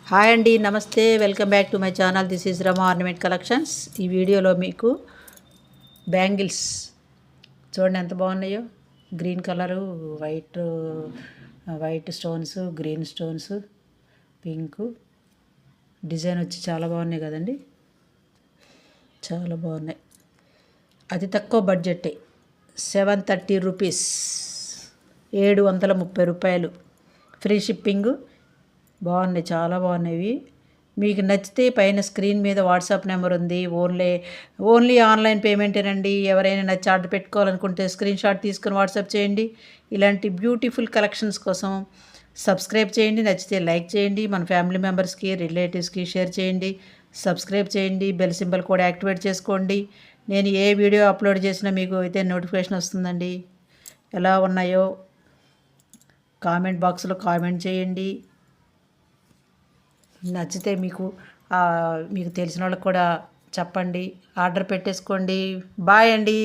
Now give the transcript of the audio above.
Hi అండి, నమస్తే. Welcome back to my channel. This is Rama ornament collections. ఈ వీడియోలో మీకు బ్యాంగిల్స్ చూడండి ఎంత బాగున్నాయో. Green colour, white stones, green stones, pink design వచ్చి చాలా బాగున్నాయి కదండి. చాలా బాగున్నాయి. అతి తక్కువ బడ్జెటే, 730 రూపీస్, 730 రూపాయలు. Free shipping. బాగున్నాయి, చాలా బాగున్నాయి. మీకు నచ్చితే పైన స్క్రీన్ మీద వాట్సాప్ నెంబర్ ఉంది. ఓన్లీ ఆన్లైన్ పేమెంటేనండి. ఎవరైనా నచ్చి ఆర్డర్ పెట్టుకోవాలనుకుంటే స్క్రీన్ షాట్ తీసుకుని వాట్సాప్ చేయండి. ఇలాంటి బ్యూటిఫుల్ కలెక్షన్స్ కోసం సబ్స్క్రైబ్ చేయండి. నచ్చితే లైక్ చేయండి. మన ఫ్యామిలీ మెంబర్స్కి, రిలేటివ్స్కి షేర్ చేయండి. సబ్స్క్రైబ్ చేయండి. బెల్ సింబల్ కూడా యాక్టివేట్ చేసుకోండి. నేను ఏ వీడియో అప్లోడ్ చేసినా మీకు అయితే నోటిఫికేషన్ వస్తుందండి. ఎలా ఉన్నాయో కామెంట్ బాక్స్లో కామెంట్ చేయండి. నచ్చితే మీకు తెలిసిన వాళ్ళకి కూడా చెప్పండి. ఆర్డర్ పెట్టేసుకోండి. బాయ్ అండి.